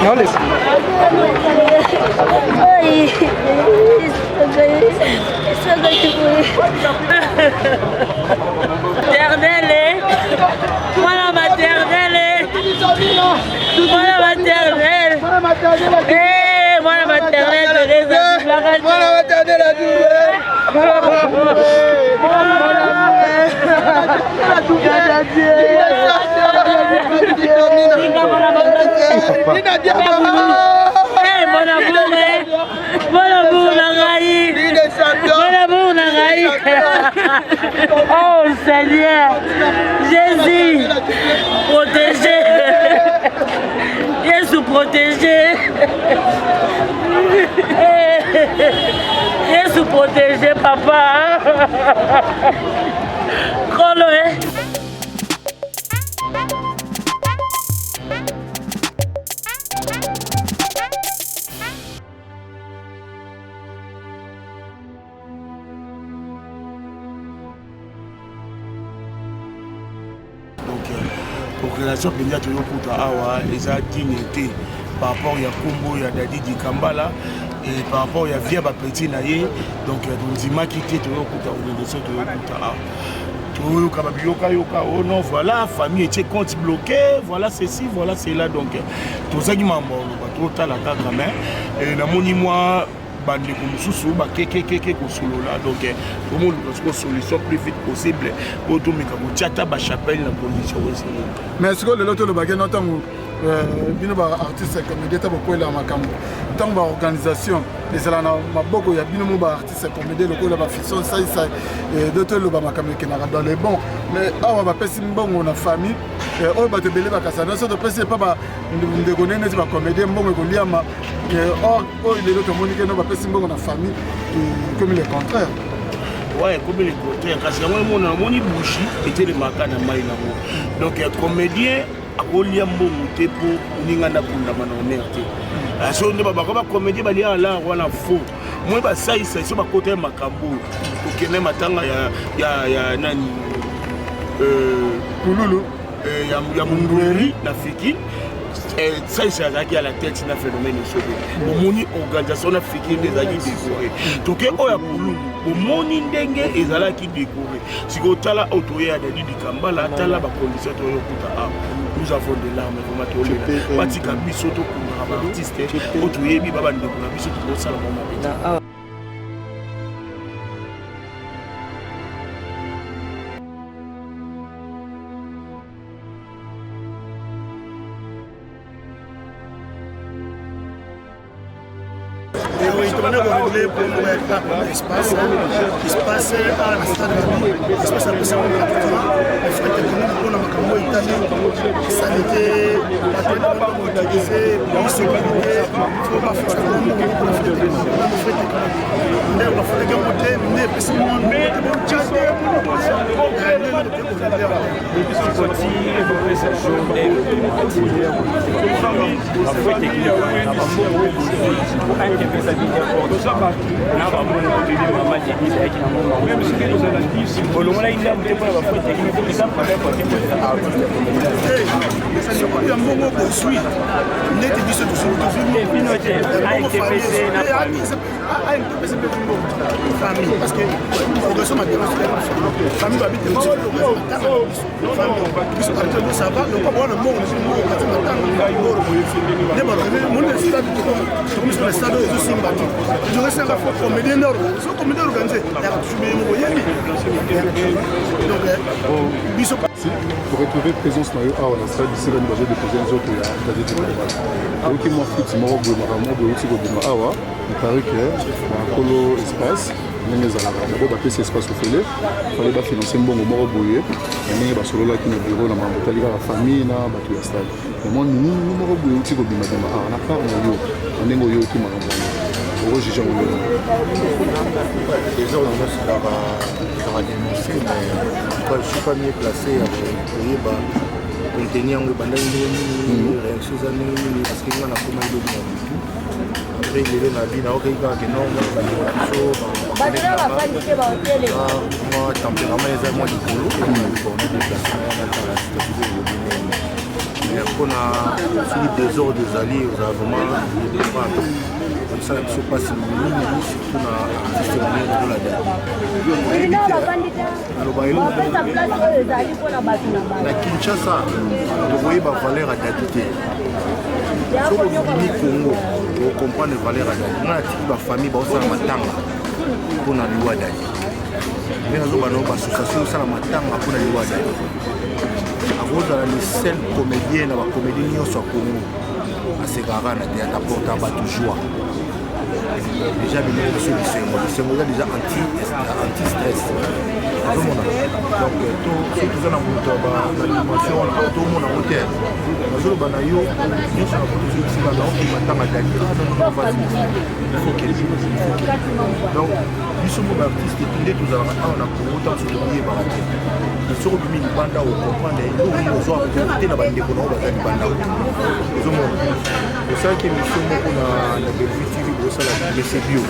Non, laisse. Maternelle, voilà maternelle, voilà maternelle, voilà maternelle, voilà oh Seigneur, Jésus, protégé, Jésus protégé, Jésus protégé, papa. Coloé. Organisation Benja Toyokuta Awa, les a dignité par rapport à Kombo, à Dadi Dikambala et par rapport à Via Bapeti Naye, donc on m'a quitté Toyokuta, organisation Toyokuta Awa. Toyoka Babioka Yoka, oh non, voilà, famille était compte bloqué, voilà ceci, voilà cela, donc tout ça qui m'a mort, tout à la quand même, et la moi. Bande comme sous ba keke kosolola donc tout le monde doit solution plus vite possible pour tout mais comme tchata ba chapelle la condition aussi mais est-ce que le loto le bagage notamment bino ba artiste comédien ta beaucoup la makambo tant ba organisation les ala na maboko ya bino mo ba artiste comédien le ko la ba fiction ça d'autres le ba makambo qui na dans les bons mais awa ba pesi mbongo na famille o ba te belé ba kasana so to pesi pas ba ndegone ne ba comédien mbongo ko liama or il est l'autre monique no ba pesi mbongo na famille comme le contraire. Ouais, comme le contraire parce que moi mon bouchi était le makana mai na mo donc comédien akolia mbongo te pour ninga na kunda manonerte so ne ba ba comédien ba lia la wana faux moi ba sai so ba côté makambo kokene matanga ya nani kululu ya munduri na fiki ça c'est à la tête d'un phénomène au moni organisation africaine des amis décorés donc on a pour au moni ndenge ezala qui décoré si ko tala autoya de Dikambala tala ba condition to yokuta nous avons des larmes vraiment tolela batika biso to pour artiste autoye bi baba ndeko na biso to sala mama. Espace à la stade de l'espace après ça on a le fait que nous on a cambo italien sanité la organisé pour sécurité faut pas faire ça comme on a fait on a fait que monter mais parce que on met bon chat parce que progression matérielle famille va vite ça va donc on a mon pour retrouver présence dans le on a ça d'ici là nous de présence autres donc qui moi foot moi awa il paraît que colo espace ndenge ezalaka d'abord bapesi espace ofele fale bafinance mbongo moko boye ndenge basololaki na bureau na mambo tali kaka famille na bato ya stade moi nini moko boye uti kobimabima na part na yo ndenge oyo oki makambo okojuge yango lelo déjà on va dénoncer mais je ne suis pas mieux placé pour contenir yango ebandaki ndenge nini réaction eza ndenge nini parce que nga nakoma elobi na butu après lelo na bi naokei kaka ke non moi tempérament eza mwa likolo bon déplacement na situation elobi ndenge on a suivi des ordres des alliés aux vraiment comme ça il se passe surtout dans l'artiste de la na Kinshasa tokoyi bavaleur ya date soki obimi Congo okomprendre valeur ya date nga natiki bafamille baosala matanga mpona liwa date nde nazobana bassociation osala matanga mpona liwa date akozala le seul comédien na bacomédie nyonso ya Congo asekaka na théâtre aporta bato joie déjà bimeli biso bisengo eza déjà anti-stress azomona donc soki toza na moto ya baanimation wana tomona ngo te bazoloba na yo nyonso na koto soki bana okima ntanga dali donc biso mo baartiste nde tozalaka awa na Congo ntango soki toyebaka te soki obimi libanda okomprendre eloko ozwa te na bandeko nao baza libanda ozomona osalaki émission moko na Belgique TV bosala mese bio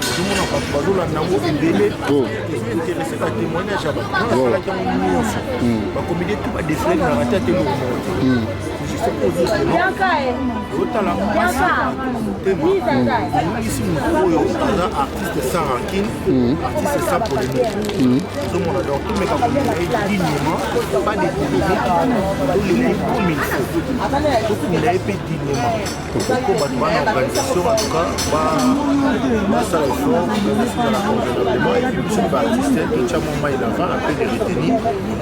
ozomona bato bazolanda yango ebele ezointeresse ka témoignage ya bato asalaki yango nyonso bakomide tu badefile na rate ate eloko moko otala isi motu oyo aza artiste sans rancune artiste sans polémique ozomona donc tomeka komina ye dignement pas de polémique toleli comme il faut tokunda ye mpe dignement oko bato bana organisation en tout cas basala effort basala convenablement et puis biso baartiste totia mwa mai l'avant un peu de retenir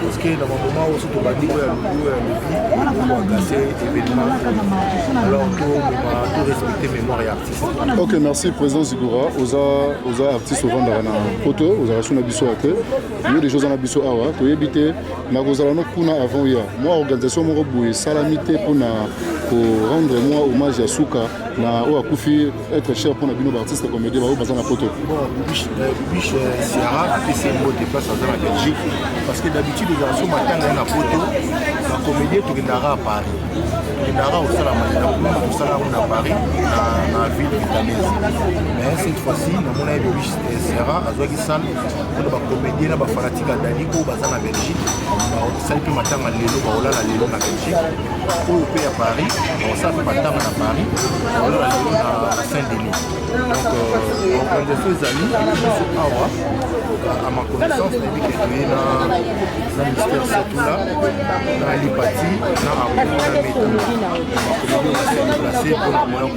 parce que na bamoma oso tobandi oyo ya logo ya lobi oagase événement alors to respecter mémoire et artiste. Ok, merci président Zigura. Oza artiste au vendre na poto, oza raison na biso ate. Il y a des choses na biso awa, to yebite na kozala no kuna avant ya. Moi organisation mo boye salamité pour rendre moi hommage à Souka na o akufi être cher pour na bino artiste comédien ba bazana poto. Bon, biche Sierra a fait une bonne place en Belgique parce que d'habitude les garçons matanga na poto, la comédie to kendara à Paris. Kendara au salama na salama na Paris na ville vitalaise. Mais cette fois-ci, na mona biche Sierra azwaki salle pour ba comédien na ba fanatique daliko bazana Belgique. Ça peut matanga lelo ba olala lelo na Belgique. Ou pe à Paris, on ça peut matanga na Paris. Olala lelo na Saint-Denis. Donc organisation des amis awa à ma connaissance depuis que tu es dans le ministère surtout là dans l'hypathie dans la méthode placé pour la moyen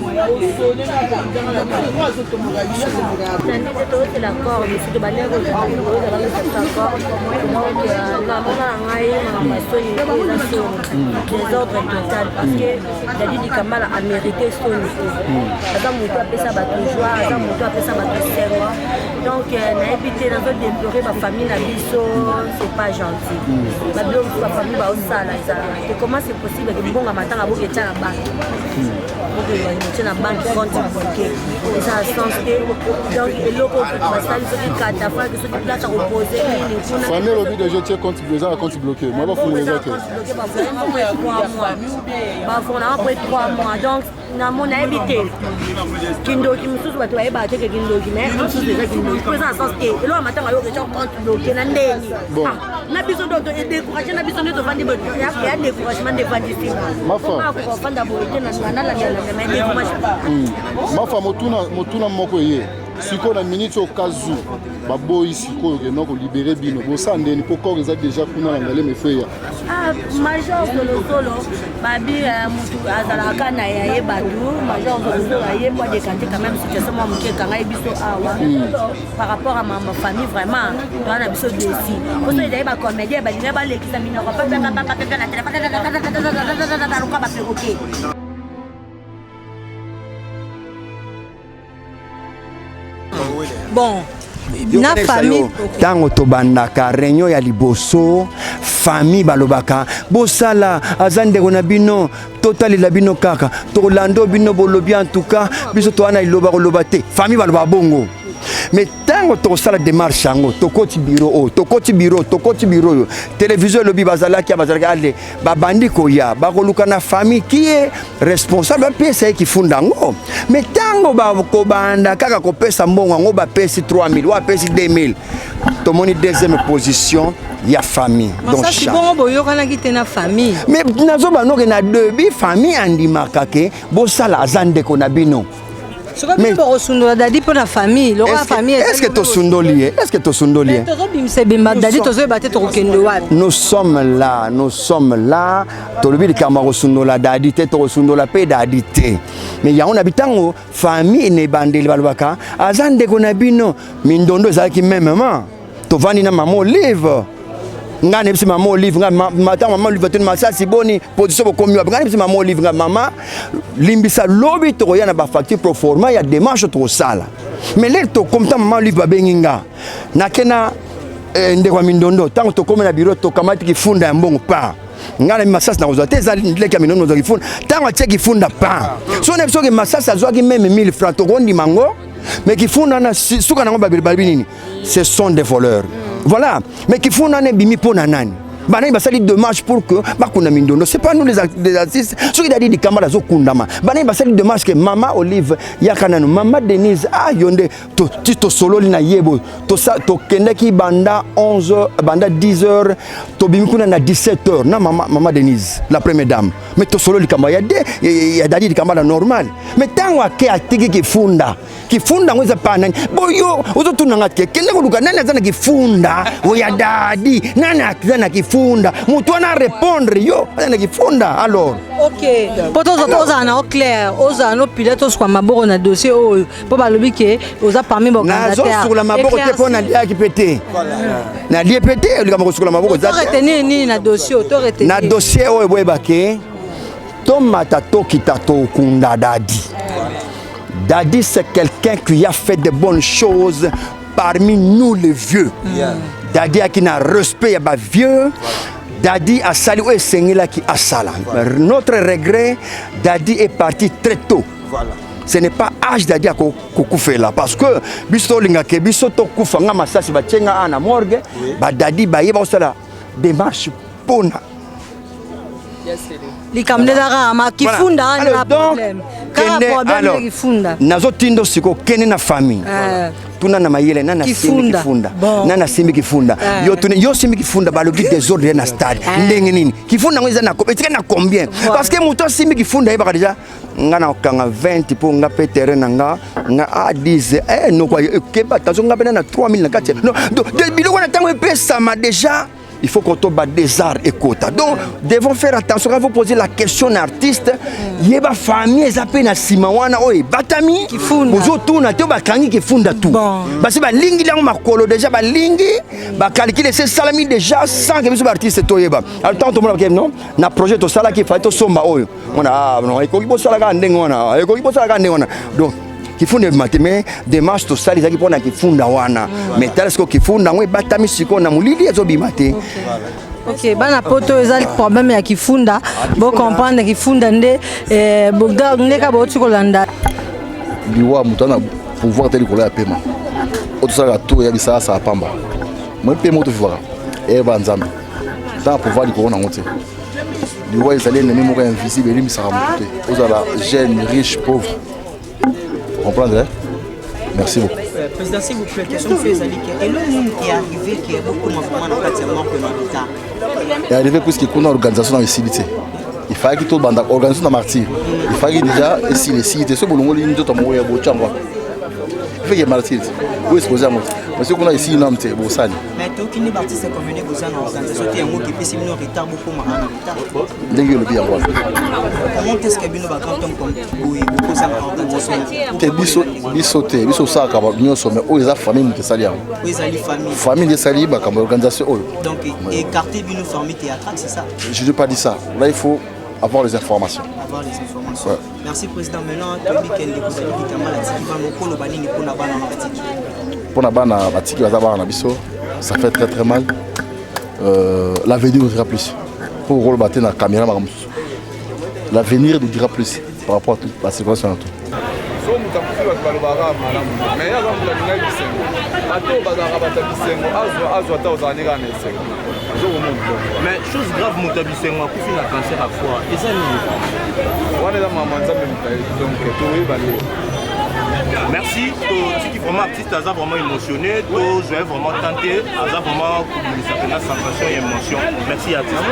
c'est l'accord mais c'est de manière donc désordre total parce que Daddy Kamala a mérité son donc na évité dans votre déplorer ma famille na biso c'est pas gentil ma blog ma famille ba osala et comment c'est possible que bonga matanga boke tcha na banque boke tcha na banque compte bancaire et ça sens que donc eloko ba sali so ki kata fa que so ki place reposer ni famille lobi de je tiens compte bloqué moi ba fou les autres ba fona après 3 mois donc na mon évité kindoki mususu bato bayeba te ke kindoki mais mususu déjà kindoki présent sens que elo amatanga yo ke compte bloqué na ndeni na biso doto et décourager na biso ndoto vandi boto ya découragement de vandi singa mafa ko fanda boite na la mais découragement mafa motuna moko ye siko na minute okazu baboyi siko ke noko libérer bino bosandeni po corps eza déjà kuna na ngale mefeya major solo babi mutu azalaka na ya badu major solo aye moi décanter quand même situation moi muke kanga biso awa par rapport à ma famille vraiment dans na biso déci parce que il y a ba comédien ba linga ba lekisa mina ko pa na téléphone bon na famille tango tobandaka réunion ya liboso famille balobaka bosala azandeko na bino totalela bino kaka tolando bino bolobi en tout cas biso to ana iloba koloba te famille baloba bongo mais tango tosala démarche yango tokoti bureau télévision lobi bazalaki ale babandi koya bakoluka na famille qui est responsable bapesa ki funda yango mais tango bakobanda kaka kopesa mbongo yango bapesi 3000 ou bapesi 2000 tomoni deuxième position ya famille donc ça bon boyokana ki te na famille mais nazo banoke na debi famille andimaka ke bosala azande ko na bino mais bosundola dadi pour la famille la famille est-ce que to sundoli est-ce que to sundoli dadi tozo battre to kendo wa nous sommes là to lobi kamaro sundola dadi te to sundola pe dadi te mais ya on habitango famille ne bandeli balobaka azande ko na bino mindondo ezalaki même maman to vani na maman olive ngane bisi maman olive matin maman olive tena masasi boni position bokomi wa ngane bisi maman olive maman limbisa lobi to ya na ba facture pro forma ya démarche to sala mais le to comme maman olive benginga nakena ndekwa mindondo tango to komena bureau to kamati ki funda ya mbongo pa ngana masasi na kozate za leki ya mindondo ki funda tango teki funda pa so ne biso ke masasi azwaki même 1000 francs to rondi mango mais qui font dans suka nango babini ce sont des voleurs voilà mais qui font dans bimi pona nani bana basali dommage pour que bakuna mindondo c'est pas nous les artistes ceux qui dit kamala zo kundama bana basali dommage que maman Olive yakana maman Denise yonde to solo na yebo to kende ki banda 11h banda 10h to bimi kuna na 17h na maman Denise la première dame mais to solo likamba ya dadi kamala normal mais tango ake atiki ki funda ngweza pana boyo uzotunanga kende kuluka nani azana kifunda oya dadi nani azana kifunda mutu ana répondre yo azana kifunda alors OK poto oza na au clair oza no pilote kwa maboko na dossier oyo po balobi ke oza parmi bo candidat sur la maboko te pona dia ki pété na dia pété likama sur la maboko za retenir ni na dossier to retenir na dossier oyo boyebake tomata tokita to kunda dadi. Dadi, c'est quelqu'un qui a fait de bonnes choses parmi nous les vieux. Dadi a qui n'a respect à vieux. Dadi a sali ou est qui a sala. Notre regret, Dadi est parti très tôt. Voilà. Ce n'est pas âge Dadi à koukoufé là. Parce que, biso linga ke biso to koufanga masasi ba tchenga ana morgue, ba Dadi ba yeba osala démarche pona. Les caméras ma qui funda un problème. Alors, nazo tindo siko kene na famille. Tuna na mayele nana simbi kifunda. Nana simbi kifunda. Yo simbi kifunda balobi désordre na stade. Ndenge nini? Kifunda ngweza na kopetike na combien? Parce que muto simbi kifunda yeba déjà ngana okanga 20 pour nga pe terrain nga 10 no kwa keba tazo nga bena na 3000 na 4. Non, de biloko na tango pesa ma déjà il faut qu'on tombe des arts et quotas. Donc, devons faire attention quand vous posez la question à l'artiste. Il y a des familles qui appellent Simawana, Batami, qui fondent tout, qui fondent tout. Parce que les lingi, déjà, les lingi, calculer ces salami déjà sans que les artistes soient là. Alors, tant que nous avons un projet de salaire qui fait tout somba. On a un équipe salaire, donc, qui font des mathématiques, des marches, tout ça, les équipes qui font des wana. Mais tel ce qui font des batami siko na mulili ya zobimate. OK, bana poto ezali problème ya kifunda, bo comprendre kifunda nde bogda ndeka bo tsukolanda. Liwa mutana pouvoir tel kola paiement. Otsala to ya bisala sa pamba. Moi paiement to voir. E banzambe. Ta pouvoir di corona ngote. Liwa ezali ennemi moko invisible eli misaka moté. Ozala jeune, riche, pauvre. Comprendre? Merci beaucoup. Président, s'il vous plaît, question de Fezali. Et le monde qui est arrivé, qui est beaucoup moins pratiquement que l'État. Il est arrivé puisqu'il y a une organisation dans les cités. Il fallait qu'il y ait une organisation dans Martyr. Il fallait déjà essayer les cités. Ce que nous avons dit, nous avons dit, il faut qu'il y ait Martyr. Où est-ce que vous avez dit? Parce qu'on a ici une âme, c'est bon ça. Mais tout qui n'est pas parti, c'est qu'on venait dans l'organisation. Il y a un mot qui peut se mettre en retard beaucoup moins en retard. Comment est-ce que nous avons quand on beaucoup ça dans l'organisation? Biso ça quand nous sommes où les familles de Salia. Où les familles de Salia comme organisation. Donc écarter une famille théâtrale, c'est ça? Je n'ai pas dit ça. Là il faut avoir les informations. Avoir les informations. Ouais. Merci président. Maintenant, pour la bana batiki bazaba biso, ça fait très très mal. L'avenir nous dira plus. Pour rôle battre la caméra, l'avenir nous dira plus par rapport à toute la situation. so moto akufi bato balobaka malamu me ye aza moto alingai bisengo bato bazalaka bato ya bisengo azwa ata ozala ndenge na esengo ozokomona mais chose grave moto ya bisengo akufi na cancer à foi eza nini wana eza mama nzambe motaye donc toyeba lelo. Merci, tu vraiment artiste, Aza vraiment émotionné, tu jouais vraiment tenté, Aza vraiment une sensation et émotion. Merci artiste.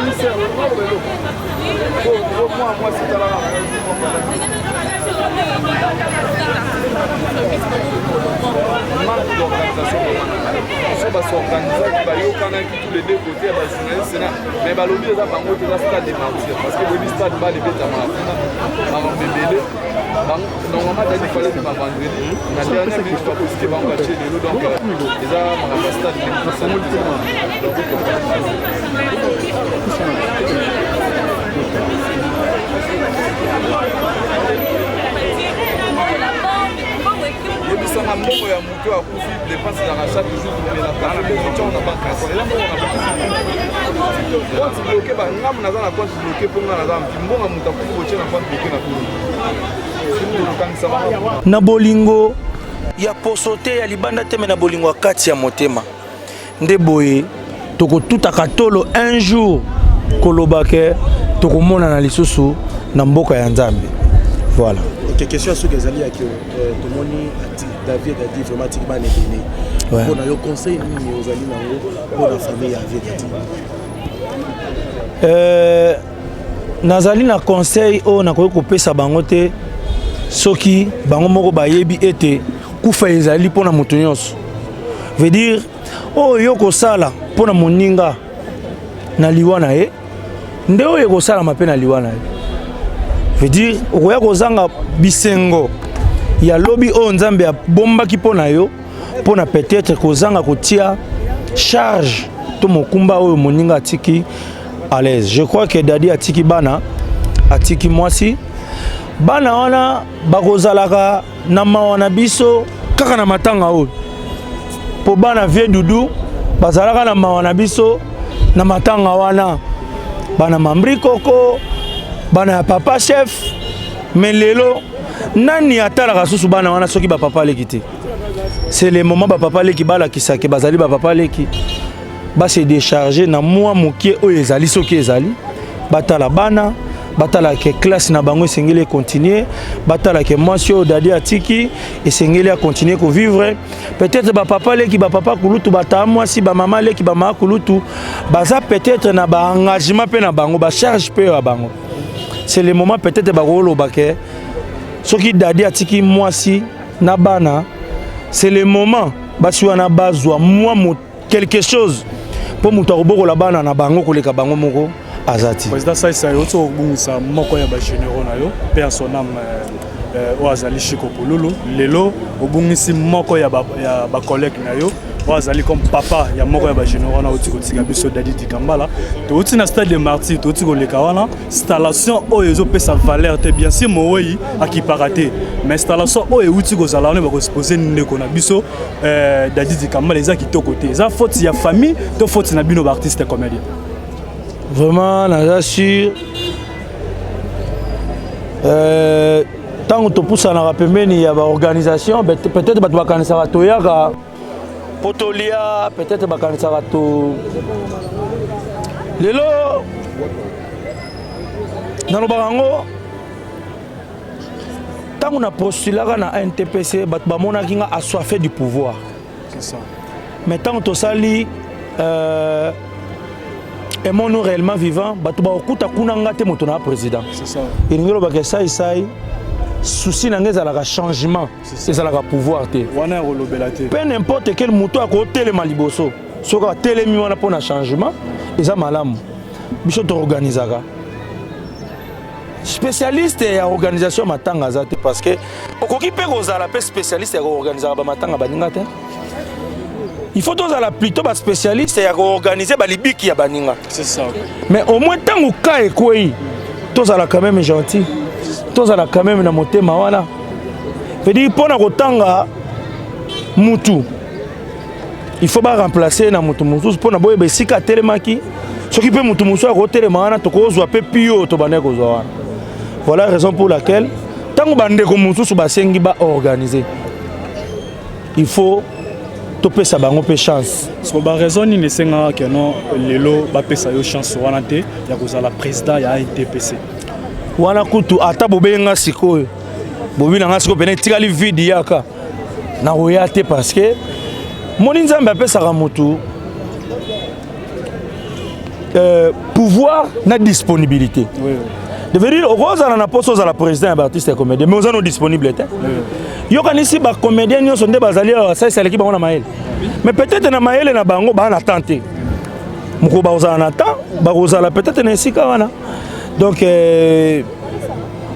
Manque d'organisation so basorganisaki bayokanaki tous les deux côtés ya bajournaliste mais balobi eza bango te eza stade de martyr parce que boyebi stade balebetama kuna makambo ebele normalement dadi fale de vendredi na dernière minute baposite bango batie lelo donc eza makambo ya stade yebisanga mbongo ya moto akufi dépense ezaka chaque jour komelaka na banque eza mbongo na compte bloqué bangamu naza na compte bloqué mpo nga naza mpi mbongo ya moto akufi kotie na compte bloqué na kolo na bolingo ya poso te ya libanda te me na bolingo ya kati ya motema nde boye tokotutaka tolo un jour koloba ke tokomona na lisusu na mboka ya Nzambe. Voilà. Ok, question à ceux qui allaient avec Tomoni, David a dit vraiment que c'est béni. On a eu conseil aux amis pour la famille David. Nazali na conseil o na ko kopesa bango te soki bango moko bayebi ete kufa ezali pona moto nyonso. Veut dire o yoko sala pona moninga na liwana e nde o yoko sala mape na liwana e. Veut dire okoya kozanga bisengo ya lobi o Nzambe ya bombaki pona yo pona peut-être kozanga kotia charge to mokumba oyo moninga atiki à l'aise. Je crois que Dadi atiki bana atiki mwasi bana wana bakozalaka na mawana biso kaka na matanga oyo po bana vie dudu bazalaka na mawana biso na matanga wana bana mambri koko bana ya papa chef mais lelo nani atalaka susu bana wana soki ba papa leki te. C'est le moment ba papa leki bala kisake bazali ba papa leki ba se décharger na moi mokie oyo ezali soki ezali batala bana batala ke classe na bango esengeli continuer batala ke mwasi oyo Dadi atiki esengeli a continuer ko vivre peut-être ba papa leki ba papa kulutu bata mwasi ba mama leki ba mama kulutu baza peut-être na ba engagement pe na bango ba charge pe ya bango. C'est le moment peut-être ba rolo baké soki Dadi atiki mwasi na bana c'est le moment basi wana bazwa moi quelque chose pour mutu akoboko la bana na bango koleka bango moko azati. Président Saïsa yoto obungisa moko ya ba généraux na yo père son âme oazali Chiko Pololo lelo obungisi moko ya ba collègue na yo oazali comme papa ya moko ya ba généraux na otiko tika biso Dadi Dikambala to otina stade de martyr to otiko leka wana installation oyo ezo pesa valeur te bien sûr moyi akiparaté mais installation oyo utiko zala on va exposer ndeko na biso Dadi Dikambala eza kitoko te eza faute ya famille to faute na bino ba artiste comédien. Vraiment, j'assure. Tant que tu pousses à la rapemeni, il y a une organisation. Peut-être que tu vas organiser un toyaka, potolia, peut-être que tu vas organiser un to. Lelo, dans le barango, tant qu'on a postulé à un NTPC, tu vas assoiffé du pouvoir. C'est ça. Mais tant que tu sali. Et mon nom réellement vivant, batuba okuta kunanga te moto na président. C'est ça. Et ngelo ba kesa isai souci na ngeza la changement, c'est la pouvoir te. Wana rolobela te. Peu n'importe quel moto a côté le maliboso. Soka telemi wana pona changement, eza malamu. Biso to organisaka. Spécialiste ya organisation matanga za te parce que okoki pe kozala pe spécialiste ya organisation ba matanga baninga te. Il faut tous aller plutôt des spécialistes et organiser les biki à Baninga. C'est ça. Mais au moins tant que cas est quoi, tous aller quand même gentil, tous aller quand même na monter mawana. Veut dire pour na kotanga mutu. Il faut pas remplacer na mutu mutu pour na boye besika telemaki. Ce qui peut mutu mutu à côté de mawana to ko zo pe pio to bané ko zo. Voilà la raison pour laquelle Tant que bandeko mususu basengi ba organiser. Il faut topé ça bango pe chance. So ba raison ni nesenga que non lelo ba pesa yo chance wana te ya kozala président ya IDPC. Wana kutu ata bobenga sikoyo. Bobina nga sikoyo pene tikali vide yaka. Na roya te parce que moni nzambe apesa ka mutu pouvoir na disponibilité. Oui. De dire rose na poste aux la président et artiste et comédien mais on est disponible était. Yo kanisi ba comédien nyo sonde bazali ça c'est l'équipe na mael. Mais peut-être na mael na bango ba na tenter. Moko ba ozala na temps ba ozala peut-être na sika wana. Donc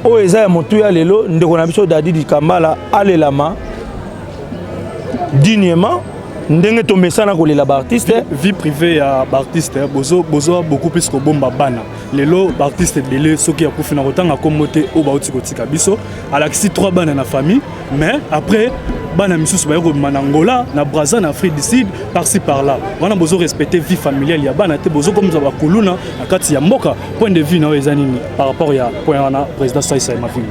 o eza motu ya lelo ndeko na biso Dadi di Kambala alelama dignement ndenge to mesana ko lela ba artiste vie privée ya ba artiste bozo beaucoup plus ko bomba bana lelo ba artiste belé soki ya kufina kotanga komote o ba uti kotika biso alaxi 3 bana na famille mais après bana misusu ba yoko manangola na Brazza na Afrique du Sud par-ci par-là wana bozo respecter vie familiale ya bana te bozo comme za ba kuluna akati ya mboka point de vue na eza nini par rapport ya point wana président Saïssa Mafini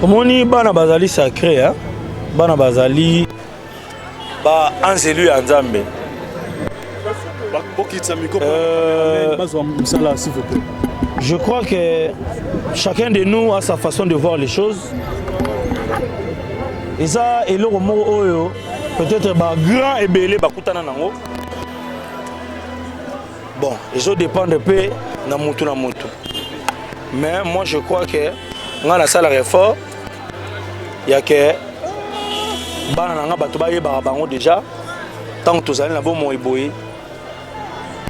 omoni bana bazali sacré hein bana bazali ba anzelu ya Nzambe. Je crois que chacun de nous a sa façon de voir les choses. Et ça, et le mot peut-être grand et belé bakutana nango. Bon, les autres dépendent de paix na mutu. Mais moi je crois que dans la salle réfort, il y a que bana nanga bato bayeba bango déjà tant que tozali na bomo eboye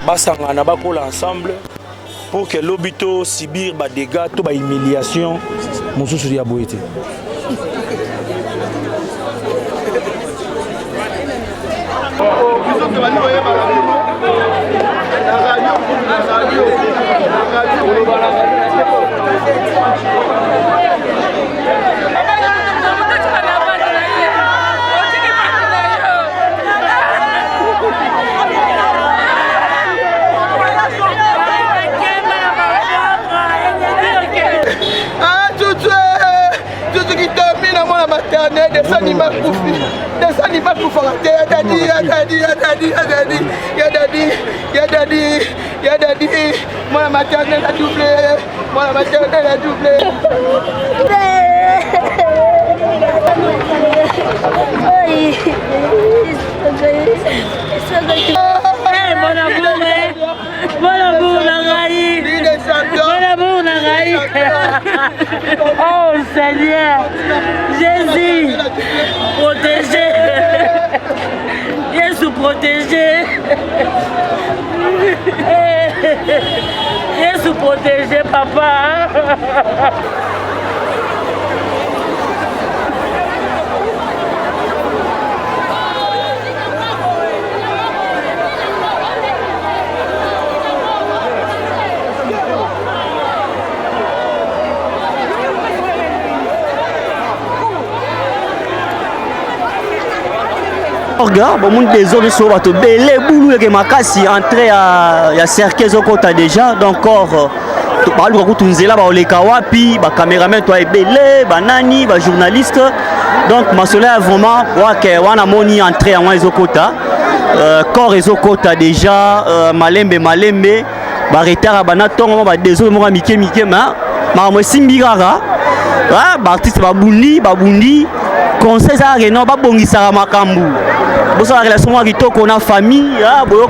basanga na bakola ensemble pour que l'obito subir ba dégâts to ba humiliation mususu ya boyete. Des animaux pour moi la maternelle a doublé, moi la maternelle a doublé. Oh Seigneur, Jésus, protégez, Jésus protégez, Jésus protégez papa. Bon, monde des zones sont bateau belé boulou et makasi entrée à cercueil zokota déjà donc corps parle ko tunzela ba oleka wapi ba cameraman toi belé ba nani ba journaliste donc masola vraiment wa ke wana moni entrée en zokota corps ezokota déjà malembe ba retard ba na tongo ba désolé mo mike ma mo simbirara ba artiste ba bundi conseil ça non ba bongisa makambu boso la relation avec kitoko na famille boyo